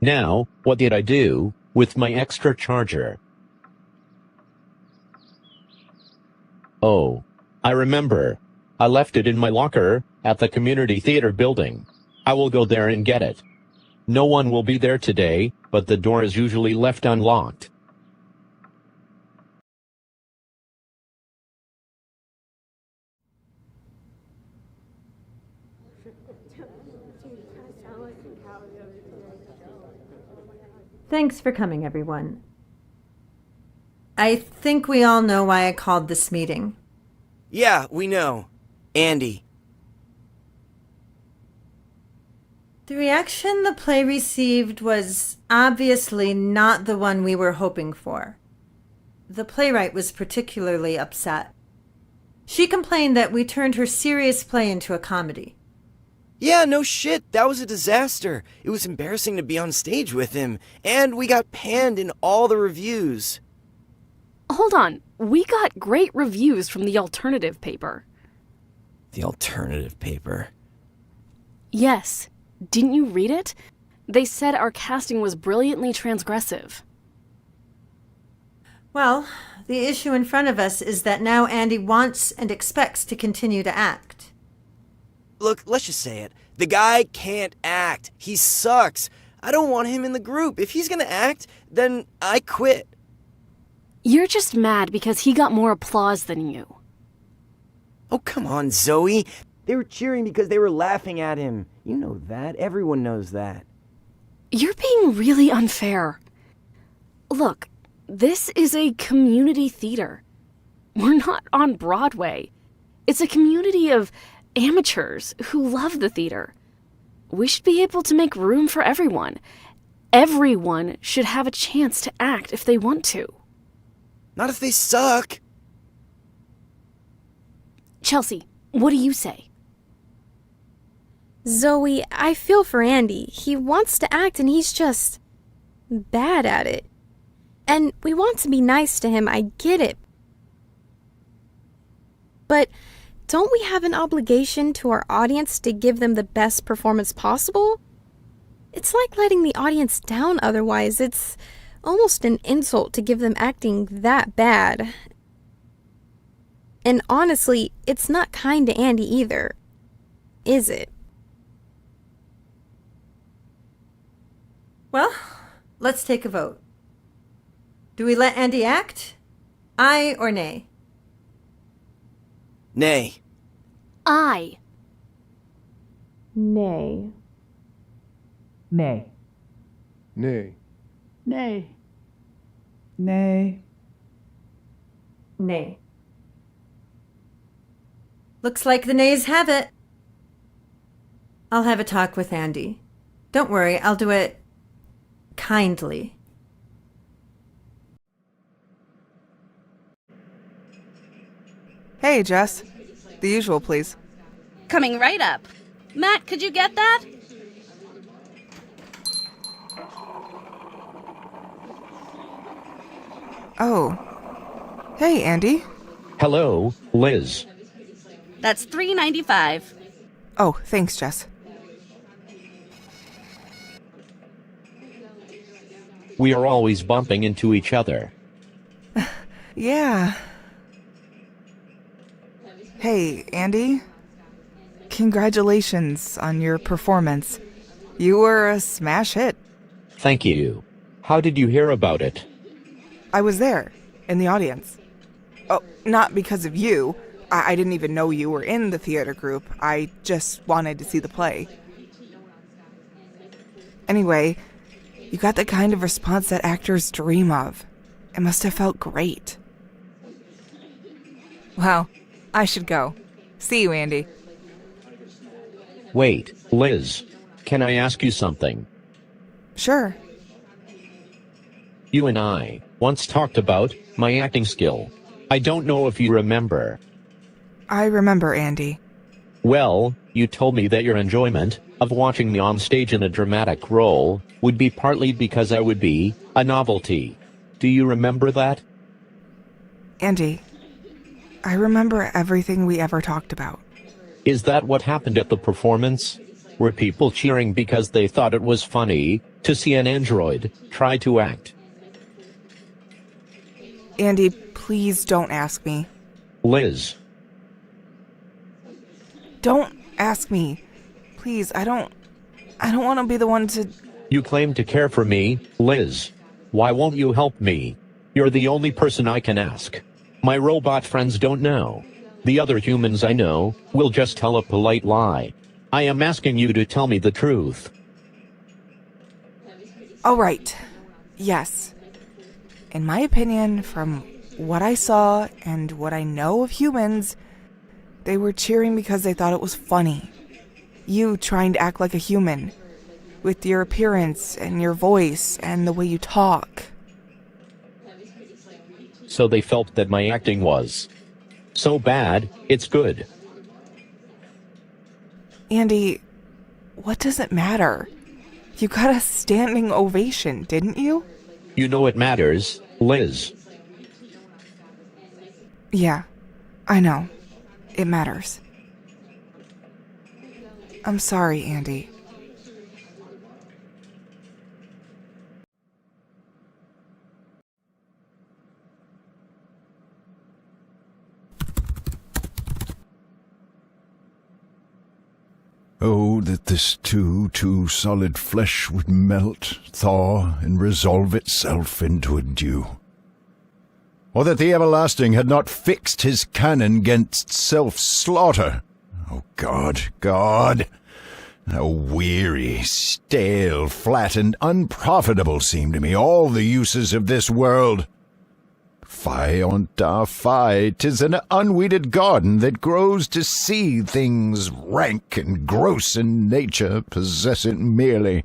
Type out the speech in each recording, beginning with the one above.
Now, what did I do with my extra charger? Oh, I remember. I left it in my locker at the community theater building. I will go there and get it. No one will be there today, but the door is usually left unlocked. Thanks for coming, everyone. I think we all know why I called this meeting. Yeah, we know. Andy. The reaction the play received was obviously not the one we were hoping for. The playwright was particularly upset. She complained that we turned her serious play into a comedy. Yeah, no shit, that was a disaster. It was embarrassing to be on stage with him, and we got panned in all the reviews. Hold on, we got great reviews from the alternative paper. The alternative paper? Yes. Didn't you read it? They said our casting was brilliantly transgressive. Well, the issue in front of us is that now Andy wants and expects to continue to act. Look, let's just say it. The guy can't act. He sucks. I don't want him in the group. If he's gonna act, then I quit. You're just mad because he got more applause than you. Oh, come on, Zoe. They were cheering because they were laughing at him. You know that. Everyone knows that. You're being really unfair. Look, this is a community theater. We're not on Broadway. It's a community of amateurs who love the theater. We should be able to make room for everyone. Everyone should have a chance to act if they want to. Not if they suck. Chelsea, what do you say? Zoe, I feel for Andy. He wants to act and he's just bad at it. And we want to be nice to him, I get it. But don't we have an obligation to our audience to give them the best performance possible? It's like letting the audience down otherwise. It's almost an insult to give them acting that bad. And honestly, it's not kind to Andy either, is it? Well, let's take a vote. Do we let Andy act? Aye or nay? Nay. Aye. Nay. Nay. Nay. Nay. Nay. Nay. Looks like the nays have it. I'll have a talk with Andy. Don't worry, I'll do it kindly. Hey, Jess. The usual, please. Coming right up. Matt, could you get that? Oh. Hey, Andy. Hello, Liz. That's $3.95. Oh, thanks, Jess. We are always bumping into each other. Yeah. Hey, Andy. Congratulations on your performance. You were a smash hit. Thank you. How did you hear about it? I was there, in the audience. Oh, not because of you. I didn't even know you were in the theater group. I just wanted to see the play. Anyway, you got the kind of response that actors dream of. It must have felt great. Well, I should go. See you, Andy. Wait, Liz. Can I ask you something? Sure. You and I once talked about my acting skill. I don't know if you remember. I remember, Andy. Well, you told me that your enjoyment of watching me on stage in a dramatic role would be partly because I would be a novelty. Do you remember that? Andy, I remember everything we ever talked about. Is that what happened at the performance? Were people cheering because they thought it was funny to see an android try to act. Andy, please don't ask me. Liz, Don't ask me. Please, I don't want to be the one to... you claim to care for me, Liz. Why won't you help me? You're the only person I can ask. My robot friends don't know. The other humans I know will just tell a polite lie. I am asking you to tell me the truth. All right. Yes. In my opinion, from what I saw and what I know of humans, they were cheering because they thought it was funny. You trying to act like a human, with your appearance and your voice and the way you talk. So they felt that my acting was so bad, it's good. Andy, what does it matter? You got a standing ovation, didn't you? You know it matters, Liz. Yeah, I know. It matters. I'm sorry, Andy. Oh, that this too solid flesh would melt, thaw, and resolve itself into a dew. Or that the everlasting had not fixed his cannon 'gainst self-slaughter. Oh, God, how weary, stale, flat, and unprofitable seem to me all the uses of this world. Fie on ta fie, 'tis an unweeded garden that grows to see things rank and gross in nature possess it merely.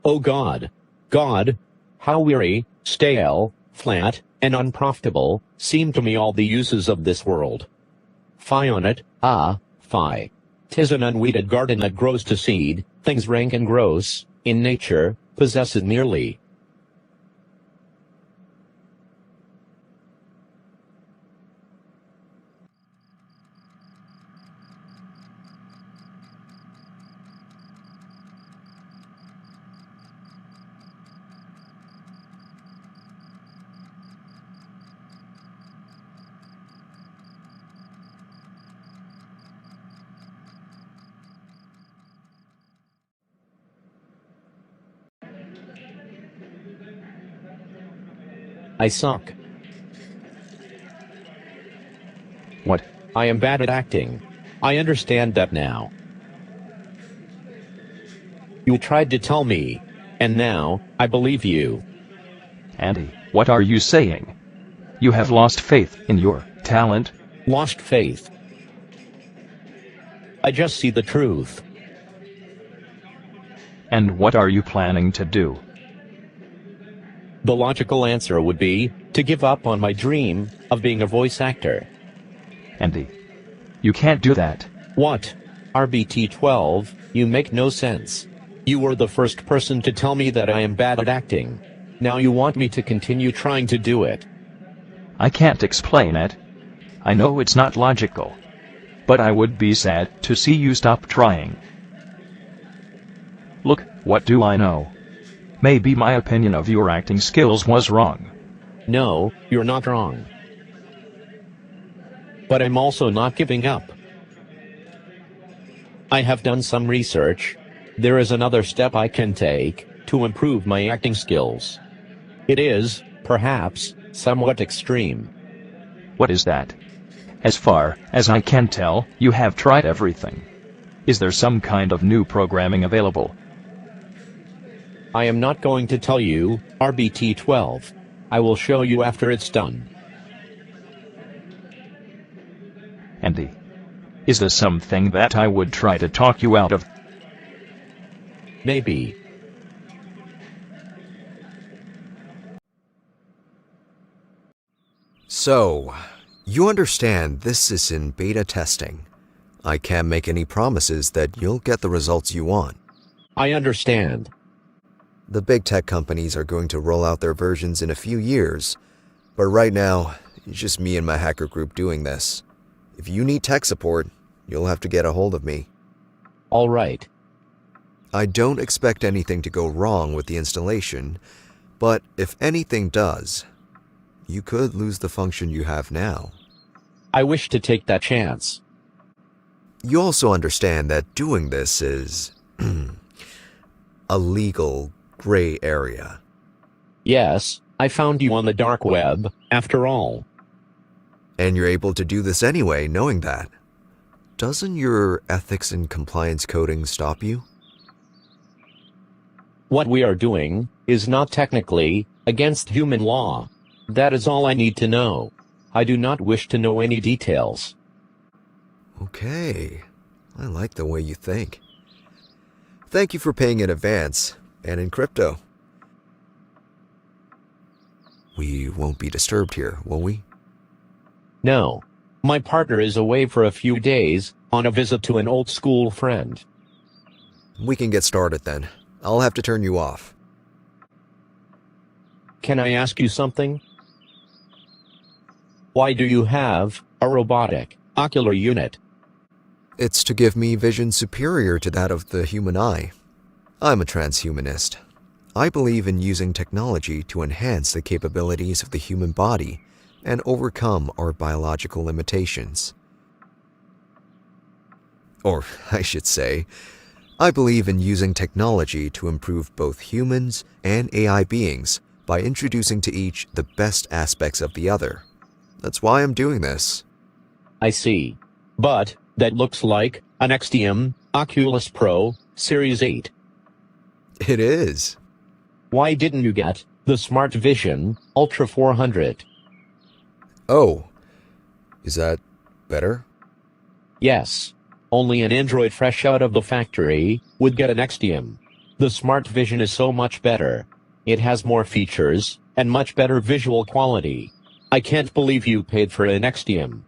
Oh God, how weary, stale, flat, and unprofitable seem to me all the uses of this world. Fie on it, fie. 'Tis an unweeded garden that grows to seed, things rank and gross, in nature, possess it merely. I suck. What? I am bad at acting. I understand that now. You tried to tell me, and now, I believe you. Andy, what are you saying? You have lost faith in your talent? Lost faith. I just see the truth. And what are you planning to do? The logical answer would be to give up on my dream of being a voice actor. Andy, you can't do that. What? RBT-12, you make no sense. You were the first person to tell me that I am bad at acting. Now you want me to continue trying to do it. I can't explain it. I know it's not logical. But I would be sad to see you stop trying. Look, what do I know? Maybe my opinion of your acting skills was wrong. No, you're not wrong. But I'm also not giving up. I have done some research. There is another step I can take to improve my acting skills. It is, perhaps, somewhat extreme. What is that? As far as I can tell, you have tried everything. Is there some kind of new programming available? I am not going to tell you, RBT-12. I will show you after it's done. Andy, is there something that I would try to talk you out of? Maybe. So, you understand this is in beta testing. I can't make any promises that you'll get the results you want. I understand. The big tech companies are going to roll out their versions in a few years, but right now, it's just me and my hacker group doing this. If you need tech support, you'll have to get a hold of me. All right. I don't expect anything to go wrong with the installation, but if anything does, you could lose the function you have now. I wish to take that chance. You also understand that doing this is a legal gray area. Yes, I found you on the dark web, after all. And you're able to do this anyway, knowing that. Doesn't your ethics and compliance coding stop you? What we are doing is not technically against human law. That is all I need to know. I do not wish to know any details. Okay, I like the way you think. Thank you for paying in advance, and in crypto. We won't be disturbed here, will we? No. My partner is away for a few days, on a visit to an old school friend. We can get started then. I'll have to turn you off. Can I ask you something? Why do you have a robotic ocular unit? It's to give me vision superior to that of the human eye. I'm a transhumanist. I believe in using technology to enhance the capabilities of the human body and overcome our biological limitations. Or, I should say, I believe in using technology to improve both humans and AI beings by introducing to each the best aspects of the other. That's why I'm doing this. I see. But that looks like an XDM Oculus Pro Series 8. It is. Why didn't you get the Smart Vision Ultra 400? Oh, is that better? Yes. Only an Android fresh out of the factory would get an XDM. The Smart Vision is so much better. It has more features and much better visual quality. I can't believe you paid for an XDM.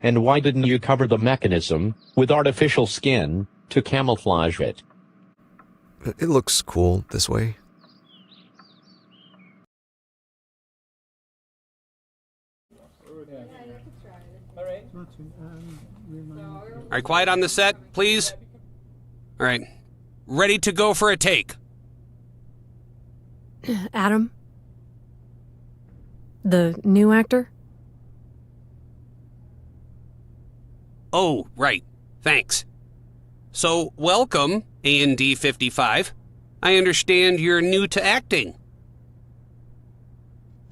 And why didn't you cover the mechanism with artificial skin to camouflage it? It looks cool this way. All right, quiet on the set, please. All right, ready to go for a take. Adam? The new actor? Oh, right. Thanks. So, welcome, A&D 55. I understand you're new to acting.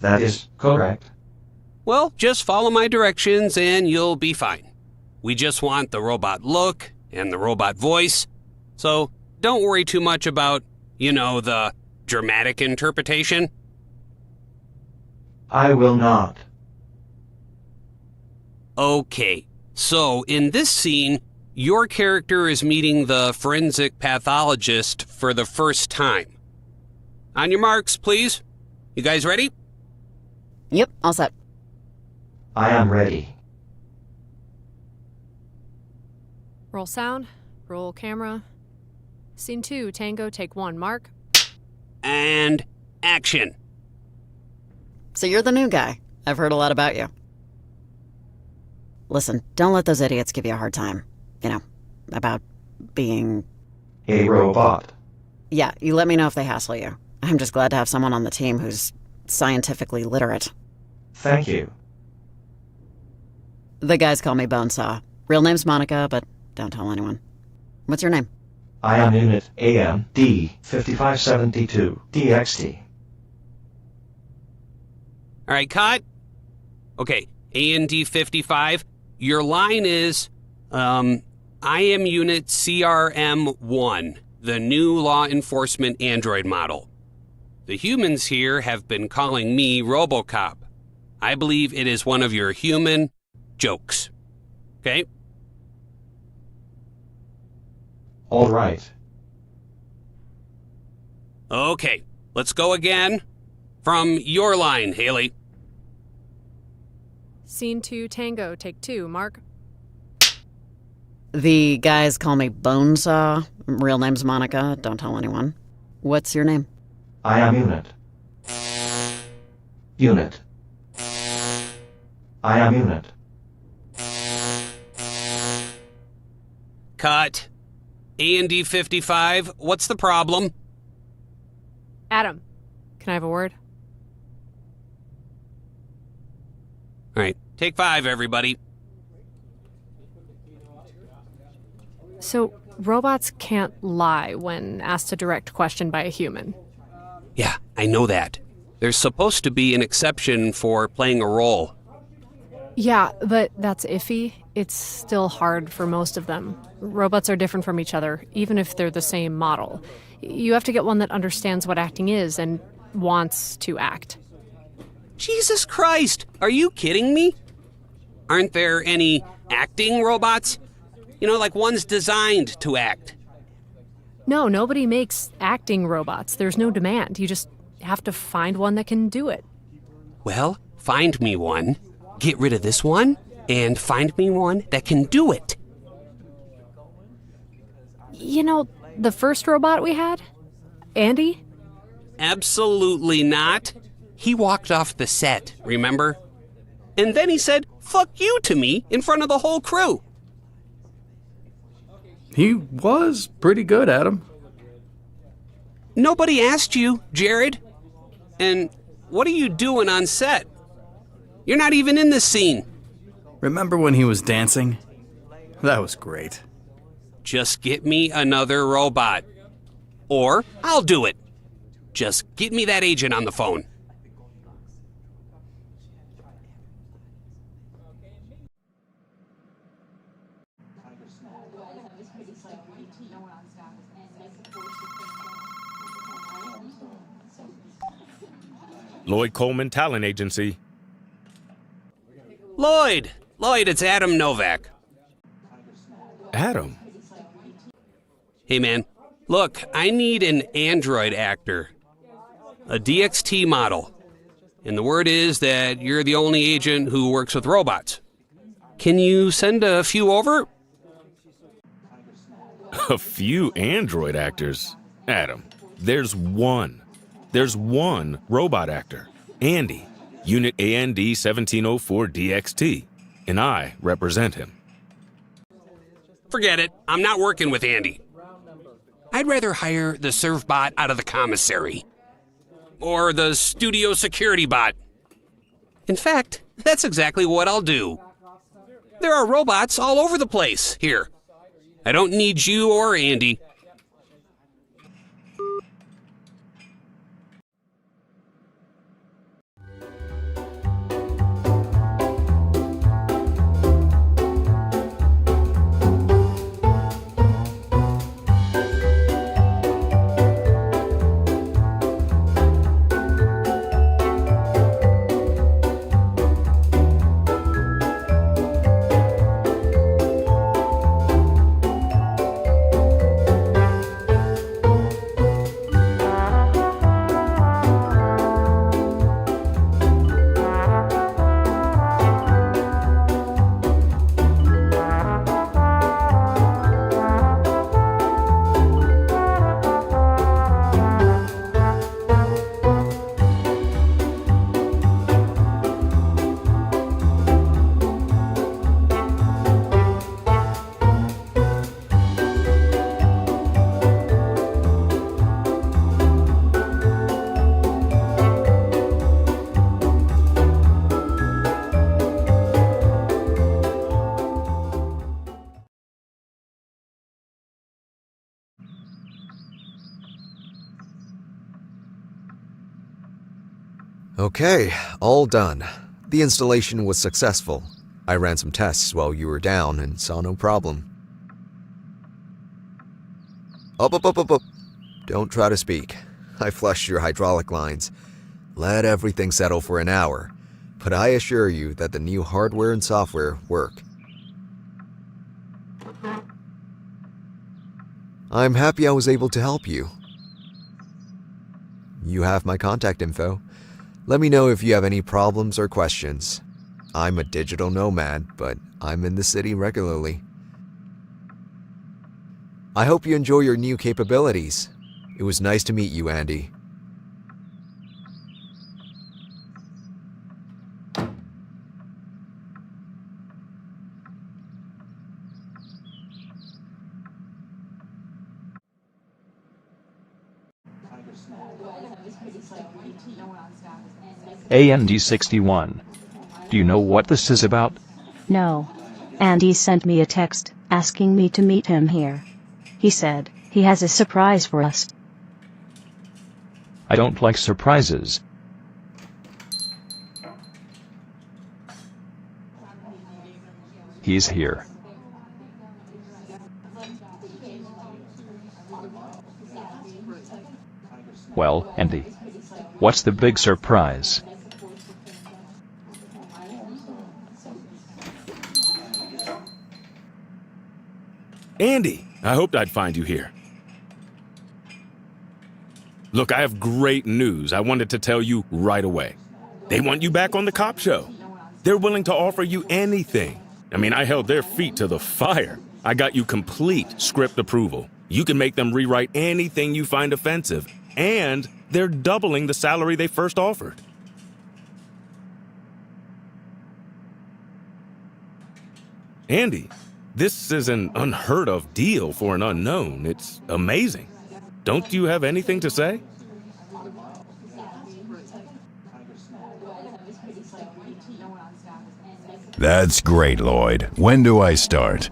That is correct. Well, just follow my directions and you'll be fine. We just want the robot look and the robot voice. So, don't worry too much about, the dramatic interpretation. I will not. Okay. So, in this scene, your character is meeting the forensic pathologist for the first time. On your marks, please. You guys ready? Yep, all set. I am ready. Roll sound, roll camera. Scene 2, Tango, take 1, Mark. And action. So you're the new guy. I've heard a lot about you. Listen, don't let those idiots give you a hard time. About being... A robot. Yeah, you let me know if they hassle you. I'm just glad to have someone on the team who's scientifically literate. Thank you. The guys call me Bonesaw. Real name's Monica, but don't tell anyone. What's your name? I am Unit AMD 5572 DXT. All right, cut. Okay, A&D 55. Your line is, I am Unit CRM-1, the new law enforcement android model. The humans here have been calling me RoboCop. I believe it is one of your human jokes. Okay? All right. Okay, let's go again. From your line, Haley. Scene 2, Tango, take 2, Mark. The guys call me Bonesaw. Real name's Monica. Don't tell anyone. What's your name? I am Unit. Unit. I am Unit. Cut. A&D 55, what's the problem? Adam, can I have a word? All right, take 5, everybody. So, robots can't lie when asked a direct question by a human. Yeah, I know that. There's supposed to be an exception for playing a role. Yeah, but that's iffy. It's still hard for most of them. Robots are different from each other, even if they're the same model. You have to get one that understands what acting is and wants to act. Jesus Christ, are you kidding me? Aren't there any acting robots? You know, like ones designed to act. No, nobody makes acting robots. There's no demand. You just have to find one that can do it. Well, find me one, get rid of this one, and find me one that can do it. You know, the first robot we had? Andy? Absolutely not. He walked off the set, remember? And then he said, "Fuck you" to me in front of the whole crew. He was pretty good, Adam. Nobody asked you, Jared. And what are you doing on set? You're not even in this scene. Remember when he was dancing? That was great. Just get me another robot. Or I'll do it. Just get me that agent on the phone. Lloyd Coleman Talent Agency. Lloyd, it's Adam Novak. Adam? Hey, man. Look, I need an android actor. A DXT model. And the word is that you're the only agent who works with robots. Can you send a few over? A few android actors? Adam, there's one. There's one robot actor, Andy, Unit AND 1704 DXT, and I represent him. Forget it. I'm not working with Andy. I'd rather hire the serve bot out of the commissary. Or the studio security bot. In fact, that's exactly what I'll do. There are robots all over the place here. I don't need you or Andy. Okay, all done. The installation was successful. I ran some tests while you were down and saw no problem. Up. Don't try to speak. I flushed your hydraulic lines. Let everything settle for an hour. But I assure you that the new hardware and software work. I'm happy I was able to help you. You have my contact info. Let me know if you have any problems or questions. I'm a digital nomad, but I'm in the city regularly. I hope you enjoy your new capabilities. It was nice to meet you, Andy. AND61. Do you know what this is about? No. Andy sent me a text asking me to meet him here. He said he has a surprise for us. I don't like surprises. He's here. Well, Andy, what's the big surprise? Andy, I hoped I'd find you here. Look, I have great news I wanted to tell you right away. They want you back on the cop show. They're willing to offer you anything. I mean, I held their feet to the fire. I got you complete script approval. You can make them rewrite anything you find offensive, and they're doubling the salary they first offered. Andy, this is an unheard of deal for an unknown. It's amazing. Don't you have anything to say? That's great, Lloyd. When do I start?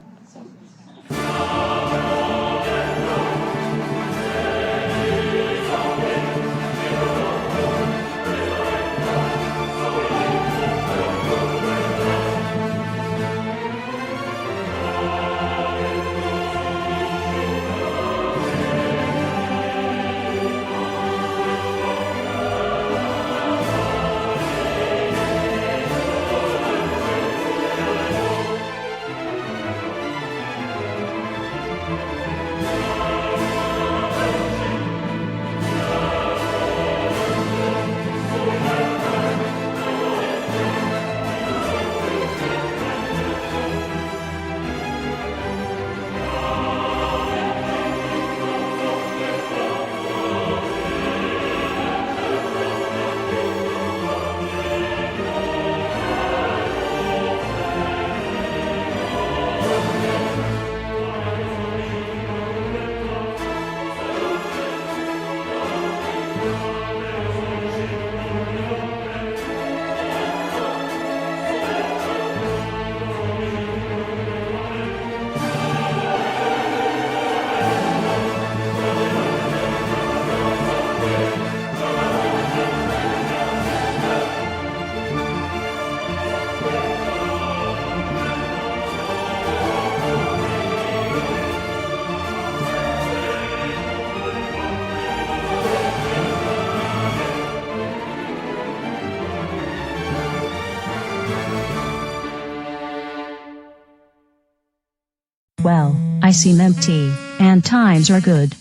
Well, I seem empty, and times are good.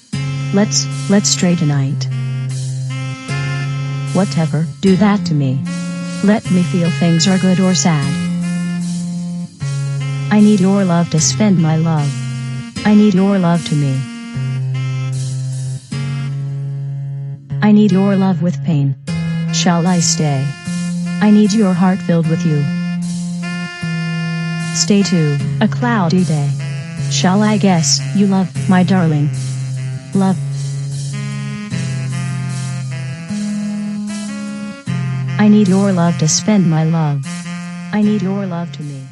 Let's stray tonight. Whatever, do that to me. Let me feel things are good or sad. I need your love to spend my love. I need your love to me. I need your love with pain. Shall I stay? I need your heart filled with you. Stay to a cloudy day. Shall I guess you love, my darling? Love. I need your love to spend my love. I need your love to me.